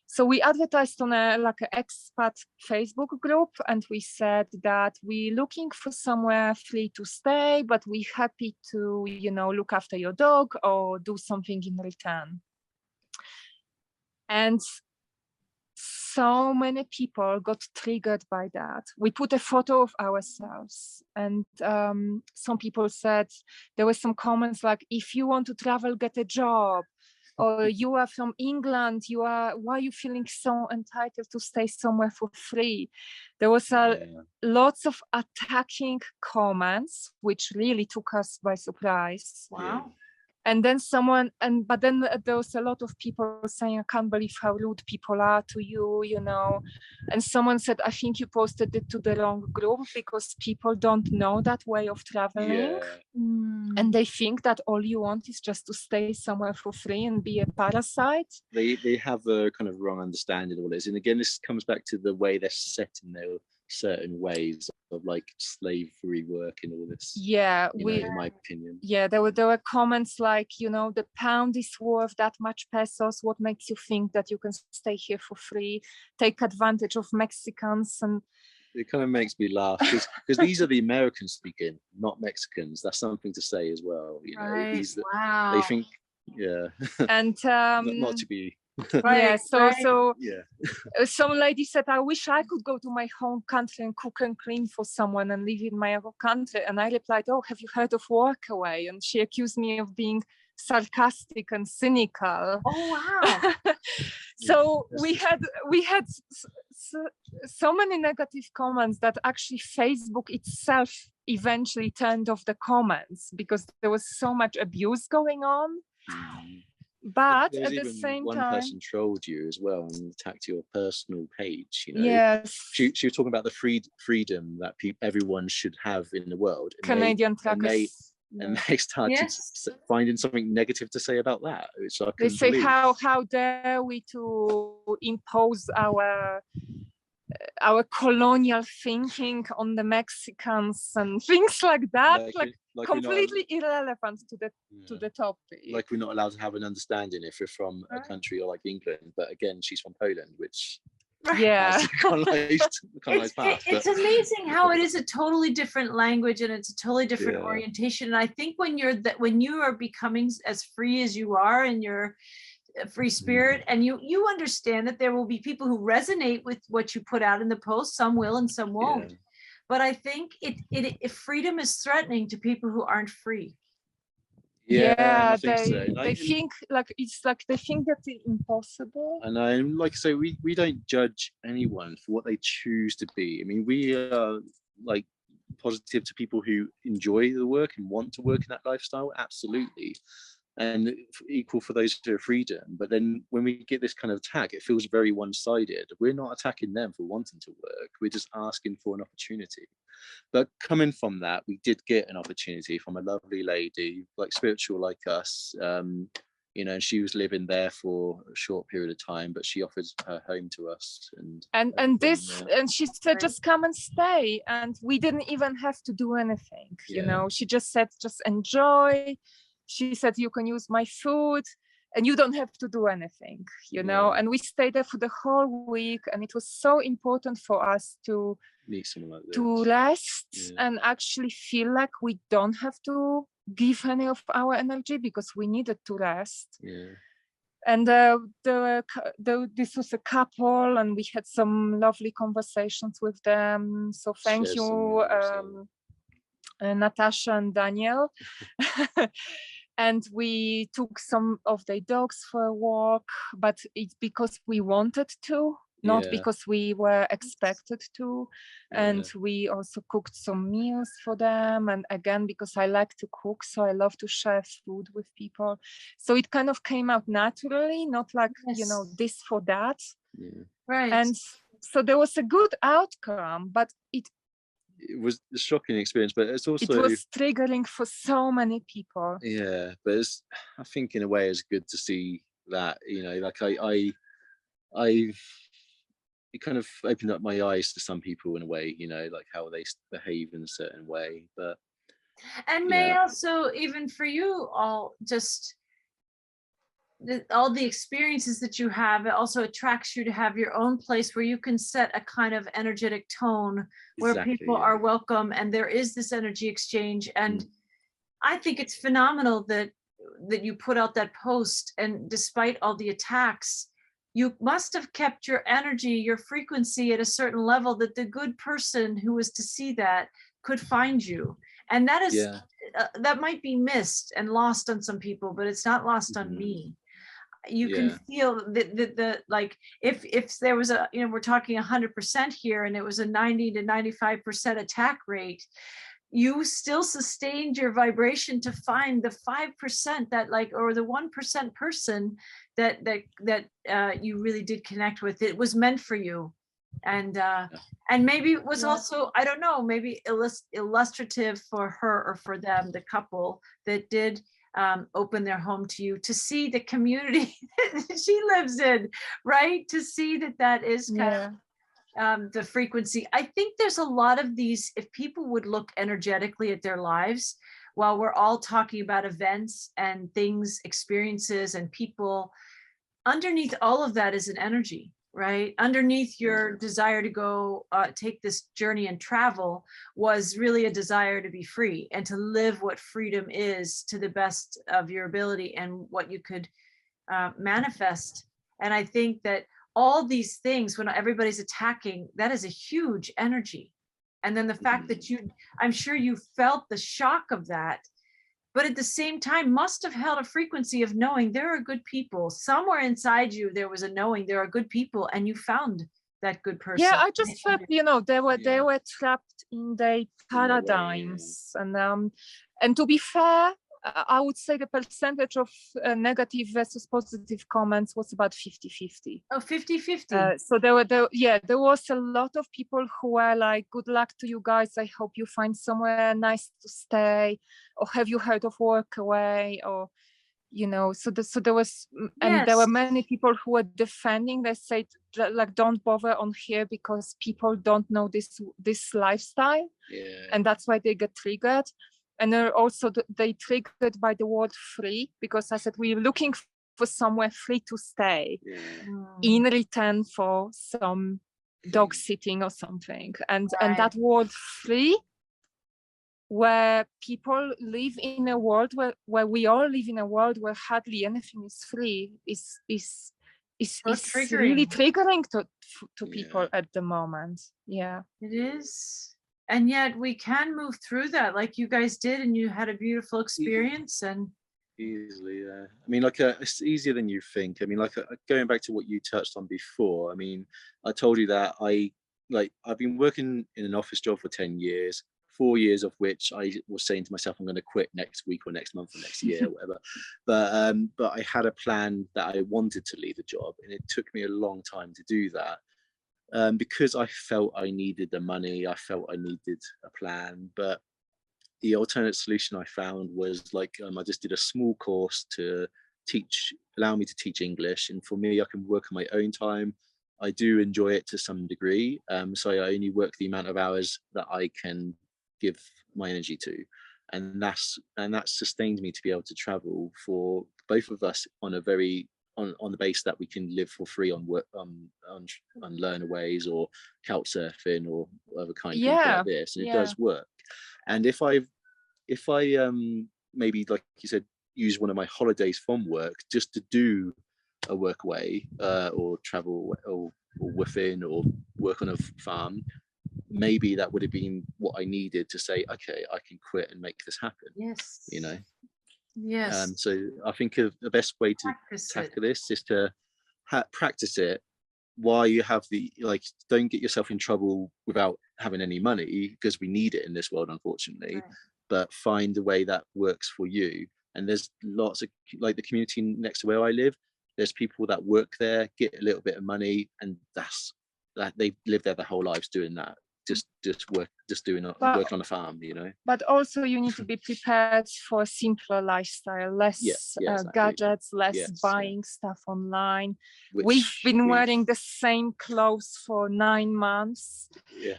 So we advertised on an expat Facebook group, and we said that we're looking for somewhere free to stay, but we're happy to, look after your dog or do something in return. And so many people got triggered by that. We put a photo of ourselves, and some people said, there were some comments like, if you want to travel, get a job, or you are from England, why are you feeling so entitled to stay somewhere for free? There was lots of attacking comments, which really took us by surprise. Wow. And then but then there was a lot of people saying, I can't believe how rude people are to you, And someone said, I think you posted it to the wrong group because people don't know that way of traveling. Yeah. And they think that all you want is just to stay somewhere for free and be a parasite. They have a kind of wrong understanding of all this. And again, this comes back to the way they're set in their certain ways of like slavery work and all this. Yeah, in my opinion. Yeah, there were comments like, the pound is worth that much pesos. What makes you think that you can stay here for free? Take advantage of Mexicans. And it kind of makes me laugh because these are the Americans speaking, not Mexicans. That's something to say as well. Right. Wow. They think, and not to be. Right, so yeah. Some lady said, I wish I could go to my home country and cook and clean for someone and live in my own country. And I replied, oh, have you heard of Workaway? And she accused me of being sarcastic and cynical. Oh, wow. So we had so many negative comments that actually Facebook itself eventually turned off the comments because there was so much abuse going on. But at the same time, one person trolled you as well and attacked your personal page. Yes, she was talking about the freedom that everyone should have in the world. Canadian truckers. And they started finding something negative to say about that. They say, how dare we to impose our colonial thinking on the Mexicans and things like that. Like completely irrelevant to the topic. Like we're not allowed to have an understanding if we're from a country or like England, but again, she's from Poland, which has colonized past. It's amazing how it is a totally different language and it's a totally different orientation. And I think when you are becoming as free as you are in your free spirit, and you understand that there will be people who resonate with what you put out in the post, some will and some won't. Yeah. But I think if freedom is threatening to people who aren't free. Yeah, they think like they think that it's impossible. And like I say, we don't judge anyone for what they choose to be. I mean, we are like positive to people who enjoy the work and want to work in that lifestyle, absolutely. And equal for those who are freedom. But then when we get this kind of attack, it feels very one-sided. We're not attacking them for wanting to work. We're just asking for an opportunity. But coming from that, we did get an opportunity from a lovely lady, like spiritual like us. And she was living there for a short period of time, but she offered her home to us. And she said, just come and stay. And we didn't even have to do anything. She just said, just enjoy. She said, you can use my food and you don't have to do anything, and we stayed there for the whole week. And it was so important for us to meet someone like this, to rest and actually feel like we don't have to give any of our energy because we needed to rest. Yeah. And this was a couple and we had some lovely conversations with them. So thank you, Natasha and Daniel. And we took some of their dogs for a walk, but it's because we wanted to, not because we were expected to. And we also cooked some meals for them. And again, because I like to cook, so I love to share food with people. So it kind of came out naturally, not like, this for that. Yeah. Right. And so there was a good outcome, but it was a shocking experience, but it's also, it was triggering for so many people. Yeah, but it's, I think in a way it's good to see that, you know, like I've it kind of opened up my eyes to some people in a way, you know, like how they behave in a certain way. But And may yeah, also, even for you all, just all the experiences that you have, it also attracts you to have your own place where you can set a kind of energetic tone where exactly, people yeah. are welcome and there is this energy exchange. And Mm. I think it's phenomenal that you put out that post, and despite all the attacks, you must have kept your energy, your frequency at a certain level that the good person who was to see that could find you. And that is, Yeah. that might be missed and lost on some people, but it's not lost on Mhm. me. You can Yeah. feel the like, if there was a, you know, we're talking 100% here, and it was a 90 to 95% attack rate, you still sustained your vibration to find the 5% that, like, or the 1% person that you really did connect with. It was meant for you. And maybe it was also, I don't know, maybe illustrative for her or for them, the couple that did open their home to you, to see the community that she lives in, right? To see that is kind of the frequency. I think there's a lot of these, if people would look energetically at their lives, while we're all talking about events and things, experiences and people, underneath all of that is an energy, right? Underneath your desire to go take this journey and travel was really a desire to be free and to live what freedom is to the best of your ability and what you could manifest. And I think that all these things, when everybody's attacking, that is a huge energy. And then the fact that I'm sure you felt the shock of that, but at the same time must have held a frequency of knowing there are good people. Somewhere inside you, there was a knowing there are good people, and you found that good person. Yeah, I just felt, you know, they were trapped in their paradigms. And to be fair, I would say the percentage of negative versus positive comments was about 50-50. Oh, 50-50. So there was a lot of people who were like, good luck to you guys. I hope you find somewhere nice to stay. Or have you heard of Workaway? Or, you know, so there was, and there were many people who were defending. They said, like, don't bother on here because people don't know this lifestyle. Yeah. And that's why they get triggered. And also they triggered by the word free, because I said, we're looking for somewhere free to stay in return for some dog sitting or something. And that word free, where people live in a world where we all live in a world where hardly anything is free, is really triggering to people at the moment. Yeah, it is. And yet we can move through that like you guys did, and you had a beautiful experience. And easily, yeah. I mean, like, it's easier than you think. I mean, like, going back to what you touched on before, I mean, I told you that I've been working in an office job for 10 years, 4 years of which I was saying to myself, I'm going to quit next week or next month or next year or whatever. But I had a plan that I wanted to leave the job, and it took me a long time to do that. Because I felt I needed the money, I felt I needed a plan. But the alternate solution I found was, like, I just did a small course to allow me to teach English. And for me, I can work on my own time. I do enjoy it to some degree. So I only work the amount of hours that I can give my energy to. And that sustained me to be able to travel for both of us on a very on the base that we can live for free on work on Learnaways or couch surfing or other kind of things like this, and it does work. And if I maybe, like you said, use one of my holidays from work just to do a Workaway or travel or within or work on a farm, maybe that would have been what I needed to say, okay, I can quit and make this happen. Yes. You know. Yes. So I think the best way to tackle this is to practice it while you have don't get yourself in trouble without having any money, because we need it in this world, unfortunately. But find a way that works for you. And there's lots of, like, the community next to where I live, there's people that work there, get a little bit of money, and that they live there their whole lives doing that. just doing working on a farm, you know. But also you need to be prepared for a simpler lifestyle, less exactly. gadgets, less buying stuff online. Which we've been wearing the same clothes for 9 months. Yeah.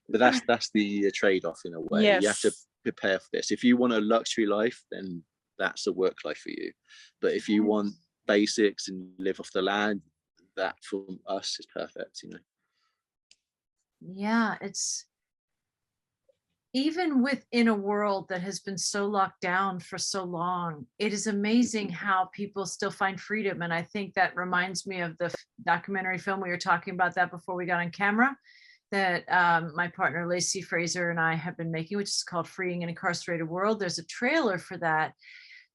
But that's the trade-off in a way. Yes. You have to prepare for this. If you want a luxury life, then that's a work life for you. But if you want basics and live off the land, that for us is perfect, you know. Yeah, it's even within a world that has been so locked down for so long, it is amazing how people still find freedom. And I think that reminds me of the documentary film we were talking about that before we got on camera, that my partner Lacey Fraser and I have been making, which is called Freeing an Incarcerated World. There's a trailer for that.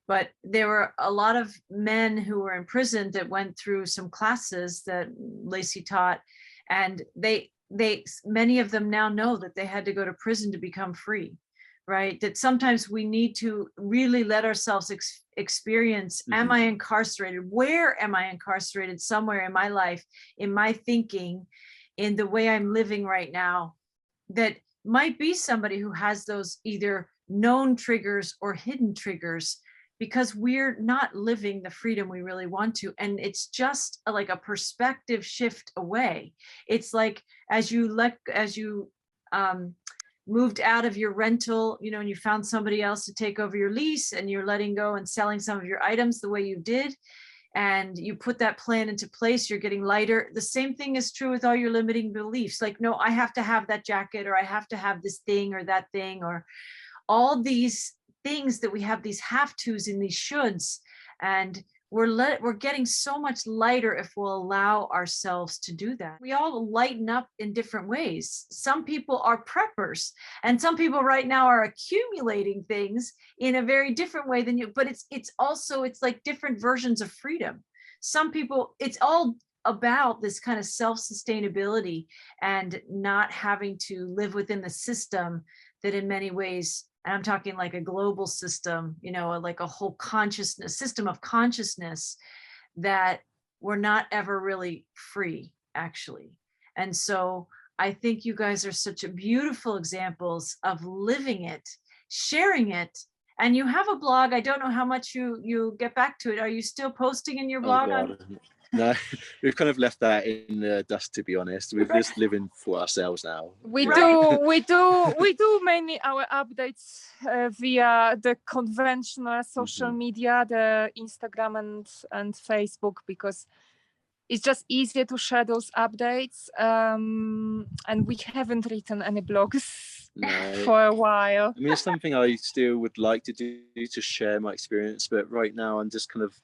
But there were a lot of men who were in prison that went through some classes that Lacey taught, and many of them now know that they had to go to prison to become free, right? That sometimes we need to really let ourselves experience, am I incarcerated? Where am I incarcerated? Somewhere in my life, in my thinking, in the way I'm living right now, that might be somebody who has those either known triggers or hidden triggers, because we're not living the freedom we really want to. And it's just like a perspective shift away. It's like as you moved out of your rental, you know, and you found somebody else to take over your lease, and you're letting go and selling some of your items the way you did, and you put that plan into place, you're getting lighter. The same thing is true with all your limiting beliefs. Like, no, I have to have that jacket, or I have to have this thing or that thing, or all these things that we have, these have tos and these shoulds, and we're getting so much lighter if we'll allow ourselves to do that. We all lighten up in different ways. Some people are preppers, and some people right now are accumulating things in a very different way than you, but it's like different versions of freedom. Some people, it's all about this kind of self-sustainability and not having to live within the system that in many ways, and I'm talking like a global system, you know, like a whole system of consciousness, that we're not ever really free, actually. And so I think you guys are such beautiful examples of living it, sharing it. And you have a blog. I don't know how much you get back to it. Are you still posting in your blog? No, we've kind of left that in the dust, to be honest. We're just living for ourselves now. We do mainly our updates via the conventional social media, the Instagram and Facebook, because it's just easier to share those updates. And we haven't written any blogs for a while. I mean, it's something I still would like to do, to share my experience, but right now I'm just kind of,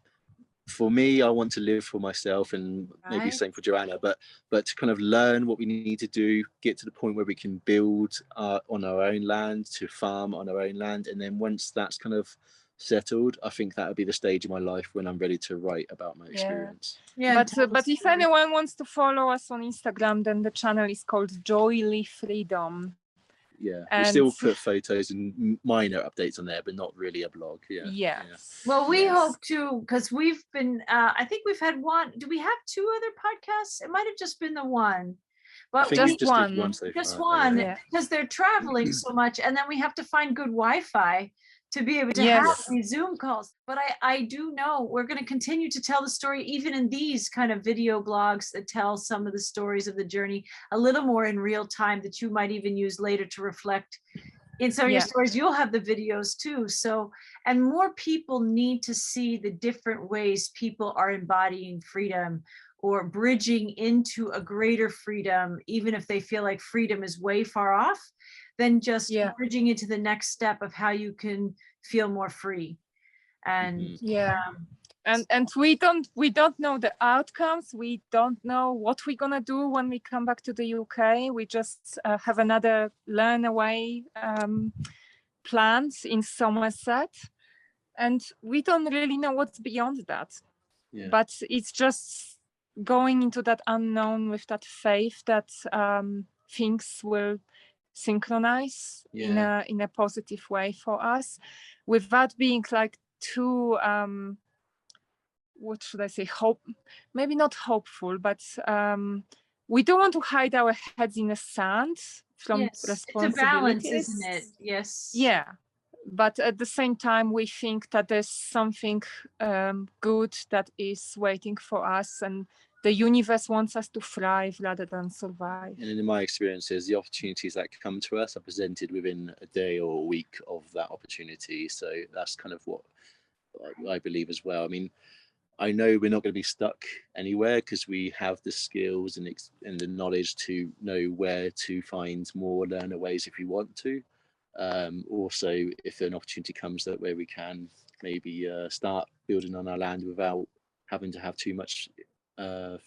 for me, I want to live for myself, and maybe same for Joanna, but to kind of learn what we need to do, get to the point where we can build on our own land, to farm on our own land. And then once that's kind of settled, I think that would be the stage of my life when I'm ready to write about my experience. Yeah, but if anyone wants to follow us on Instagram, then the channel is called Joylee.Freedom. Yeah, we still put photos and minor updates on there, but not really a blog. Yeah. Well, we hope to, because we've been, I think we've had one. Do we have 2 other podcasts? It might have just been the one. But just one. One, because they're traveling so much, and then we have to find good Wi-Fi to be able to have these Zoom calls. But I do know we're going to continue to tell the story, even in these kind of video blogs that tell some of the stories of the journey a little more in real time, that you might even use later to reflect in some of your stories. You'll have the videos too. So, and more people need to see the different ways people are embodying freedom or bridging into a greater freedom, even if they feel like freedom is way far off, than just bridging into the next step of how you can feel more free. And and we don't know the outcomes. We don't know what we're gonna do when we come back to the UK. We just have another learn away plans in Somerset, and we don't really know what's beyond that. But it's just going into that unknown with that faith that things will synchronize in a positive way for us, without being like too what should I say, maybe not hopeful, but we don't want to hide our heads in the sand from Yes, it's a responsibilities. balance, isn't it? Yes. Yeah, but at the same time, we think that there's something good that is waiting for us, and the universe wants us to thrive rather than survive. And in my experiences, the opportunities that come to us are presented within a day or a week of that opportunity. So that's kind of what I believe as well. I mean, I know we're not going to be stuck anywhere because we have the skills and the knowledge to know where to find more learner ways if we want to. Also, if an opportunity comes that where we can maybe start building on our land without having to have too much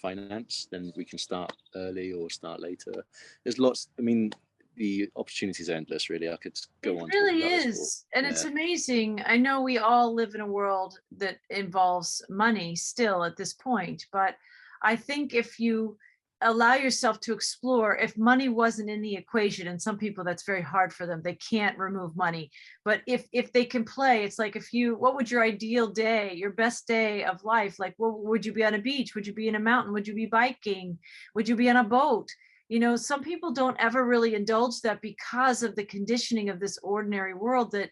finance, then we can start early or start later. There's lots. I mean, the opportunities are endless, really. I could go on. It really is. And it's amazing. I know we all live in a world that involves money still at this point, but I think if you allow yourself to explore, if money wasn't in the equation, and some people that's very hard for them, they can't remove money, but if they can play, it's like, what would your ideal day, your best day of life, like, well, would you be on a beach, would you be in a mountain, would you be biking, would you be on a boat? You know, some people don't ever really indulge that because of the conditioning of this ordinary world, that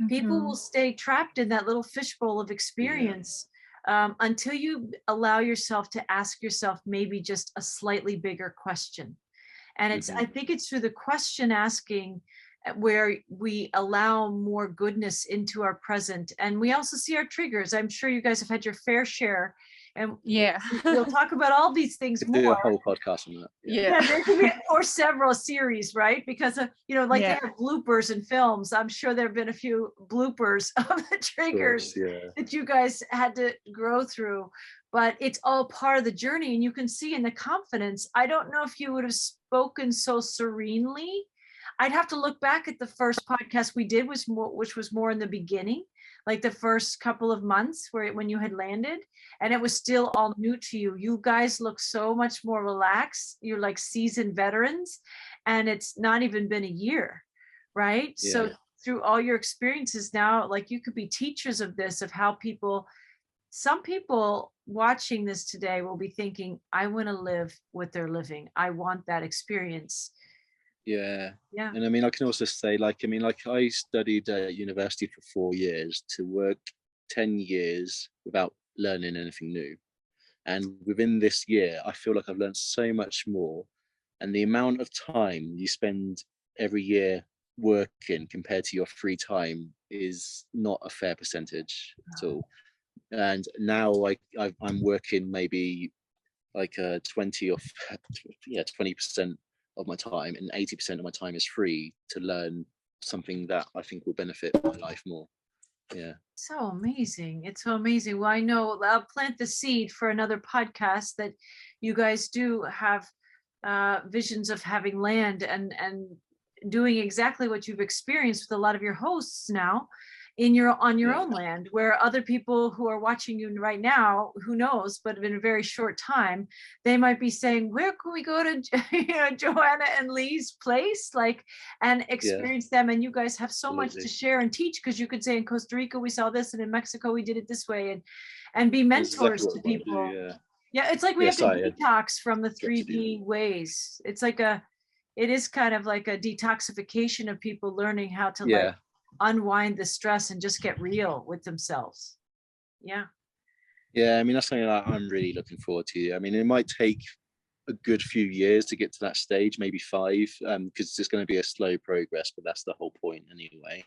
people will stay trapped in that little fishbowl of experience until you allow yourself to ask yourself maybe just a slightly bigger question. And it's, I think it's through the question asking where we allow more goodness into our present. And we also see our triggers. I'm sure you guys have had your fair share. And we'll talk about all these things more. Do a whole podcast on that. Yeah, or several series, right? Because you know, like they have bloopers in films. I'm sure there have been a few bloopers of the triggers that you guys had to grow through. But it's all part of the journey, and you can see in the confidence. I don't know if you would have spoken so serenely. I'd have to look back at the first podcast we did, which was more in the beginning, like the first couple of months when you had landed, and it was still all new to you. You guys look so much more relaxed. You're like seasoned veterans, and it's not even been a year, right? Yeah. So through all your experiences now, like you could be teachers of this, of how some people watching this today will be thinking, I want to live what they're living. I want that experience. Yeah. And I mean, I can also say, I studied at university for 4 years to work 10 years without learning anything new. And within this year, I feel like I've learned so much more. And the amount of time you spend every year working compared to your free time is not a fair percentage at all. And now I'm working maybe like 20% of my time, and 80% of my time is free to learn something that I think will benefit my life more. So amazing. It's so amazing. Well, I know I'll plant the seed for another podcast that you guys do have visions of having land and doing exactly what you've experienced with a lot of your hosts now on your own land, where other people who are watching you right now, who knows, but in a very short time, they might be saying, where can we go to Joanna and Lee's place, and experience them? And you guys have so much to share and teach, because you could say in Costa Rica we saw this, and in Mexico we did it this way, and be mentors to people. It's like we have to detox from the 3D ways. It's like it is kind of like a detoxification of people learning how to unwind the stress and just get real with themselves. I mean, that's something that I'm really looking forward to. I mean, it might take a good few years to get to that stage, maybe 5, because it's going to be a slow progress, but that's the whole point anyway.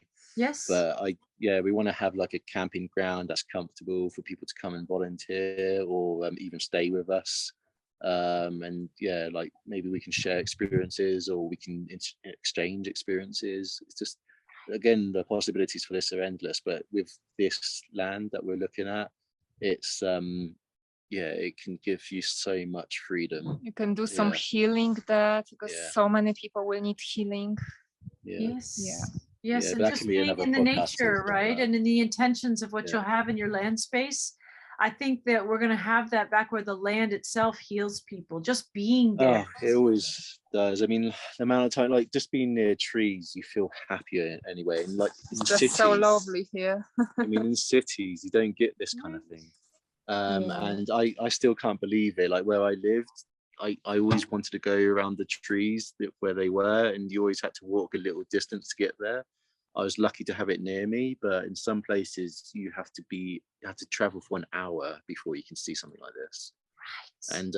But we want to have like a camping ground that's comfortable for people to come and volunteer, or even stay with us. And like maybe we can share experiences, or we can exchange experiences. It's just, again, the possibilities for this are endless. But with this land that we're looking at, it's it can give you so much freedom. You can do some healing there, because so many people will need healing. Yes, and just being in the nature, right? And in the intentions of what you'll have in your land space. I think that we're going to have that back, where the land itself heals people, just being there. It always does. I mean, the amount of time, like just being near trees, you feel happier anyway. And like it's just cities, so lovely here. I mean, in cities, you don't get this kind of thing. And I still can't believe it. Like where I lived, I always wanted to go around the trees where they were, and you always had to walk a little distance to get there. I was lucky to have it near me, but in some places you have to travel for an hour before you can see something like this. Right. And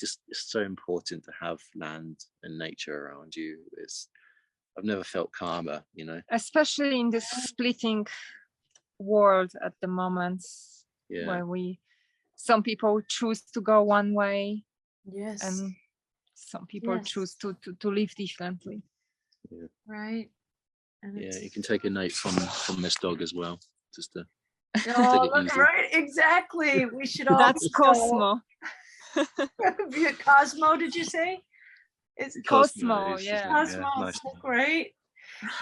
it's so important to have land and nature around you. I've never felt calmer, especially in this splitting world at the moment, where some people choose to go one way, yes, and some people choose to live differently. Yeah. Right. And you can take a note from this dog as well, just to oh, look, right, exactly. We should all. That's Cosmo. Cosmo, did you say? It's Cosmo, yeah. Cosmo, yeah, nice. So great.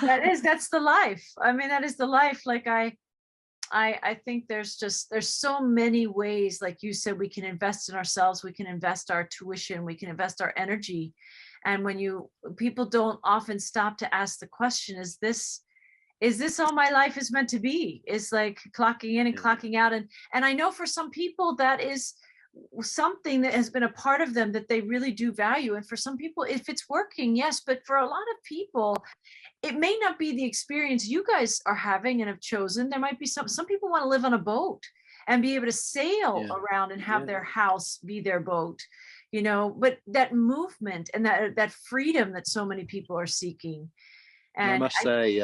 That's the life. I mean, that is the life. Like I think there's so many ways, like you said, we can invest in ourselves, we can invest our tuition, we can invest our energy. And when people don't often stop to ask the question, is this all my life is meant to be? Is like clocking in and clocking out. And I know for some people that is something that has been a part of them that they really do value. And for some people, if it's working, yes, but for a lot of people, it may not be the experience you guys are having and have chosen. There might be some people want to live on a boat and be able to sail around and have their house be their boat, but that movement and that freedom that so many people are seeking. And I must say,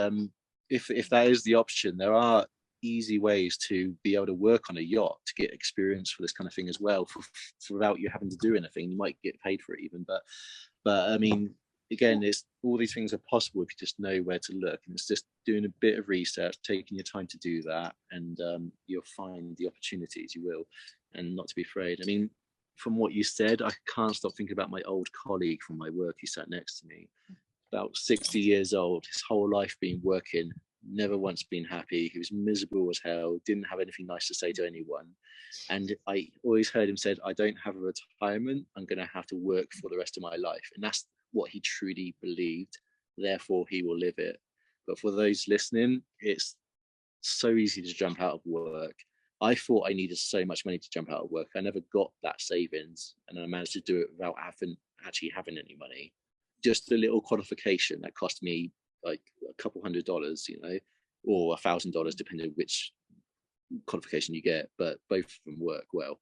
if that is the option, there are easy ways to be able to work on a yacht to get experience for this kind of thing as well, without you having to do anything. You might get paid for it even, but I mean, again, it's all these things are possible if you just know where to look, and it's just doing a bit of research, taking your time to do that, and you'll find the opportunities. You will, and not to be afraid. I mean, from what you said, I can't stop thinking about my old colleague from my work who sat next to me, about 60 years old, his whole life been working, never once been happy. He was miserable as hell, didn't have anything nice to say to anyone. And I always heard him said, I don't have a retirement, I'm going to have to work for the rest of my life. And that's what he truly believed, therefore he will live it. But for those listening, it's so easy to jump out of work. I thought I needed so much money to jump out of work. I never got that savings, and I managed to do it without actually having any money. Just a little qualification that cost me like a couple $100, or $1,000, depending on which qualification you get, but both of them work well.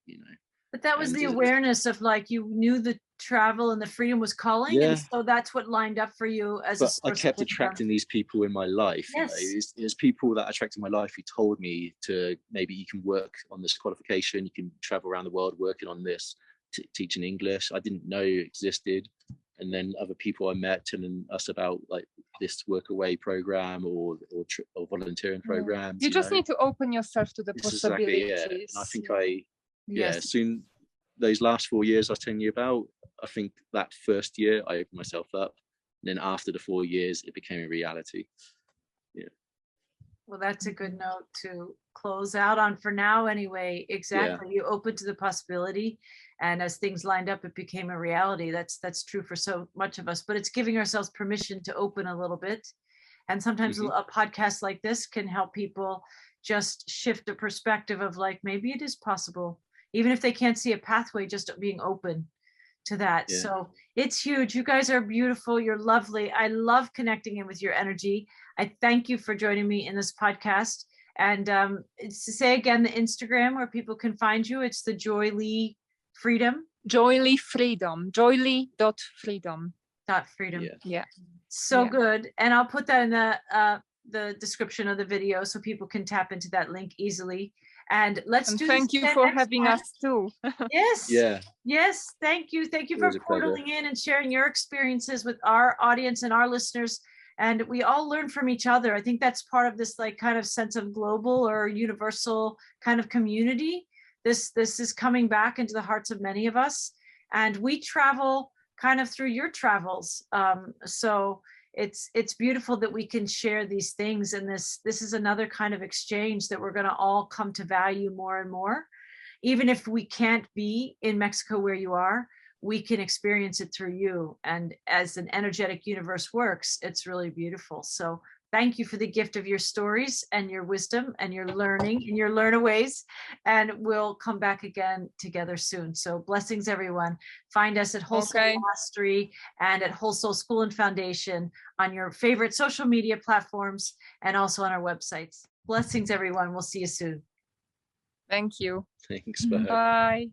But that was the awareness of, like, you knew the travel and the freedom was calling, and so that's what lined up for you as a source. I kept attracting these people in my life. Yes. There's people that attracted my life who told me to, maybe you can work on this qualification, you can travel around the world working on this, teaching English. I didn't know it existed. And then other people I met telling us about like this Workaway program or volunteering programs. You just need to open yourself to the possibilities. Exactly, And I think soon, those last 4 years I was telling you about, I think that first year I opened myself up. And then after the 4 years, it became a reality. Yeah. Well, that's a good note to close out on for now anyway. Exactly. You opened to the possibility. And as things lined up, it became a reality. That's true for so much of us, but it's giving ourselves permission to open a little bit. And sometimes a podcast like this can help people just shift a perspective of, like, maybe it is possible, even if they can't see a pathway, just being open to that. So it's huge. You guys are beautiful. You're lovely. I love connecting in with your energy. I thank you for joining me in this podcast. And it's to say again, the Instagram where people can find you, it's the Joylee.Freedom. Joylee.Freedom. Joylee.Freedom. Freedom. Yeah. So good. And I'll put that in the description of the video so people can tap into that link easily. And thank you for having us too. Yes. Yeah. Yes. Thank you. Thank you for portaling in and sharing your experiences with our audience and our listeners. And we all learn from each other. I think that's part of this, like, kind of sense of global or universal kind of community. This is coming back into the hearts of many of us, and we travel kind of through your travels. So it's beautiful that we can share these things, and this is another kind of exchange that we're going to all come to value more and more. Even if we can't be in Mexico where you are, we can experience it through you. And as an energetic universe works, it's really beautiful. So Thank you for the gift of your stories and your wisdom and your learning and your learnaways. And we'll come back again together soon. So blessings, everyone. Find us at Whole Soul Mastery and at Whole Soul School and Foundation on your favorite social media platforms and also on our websites. Blessings, everyone. We'll see you soon. Thank you. Thanks. Bye. Bye.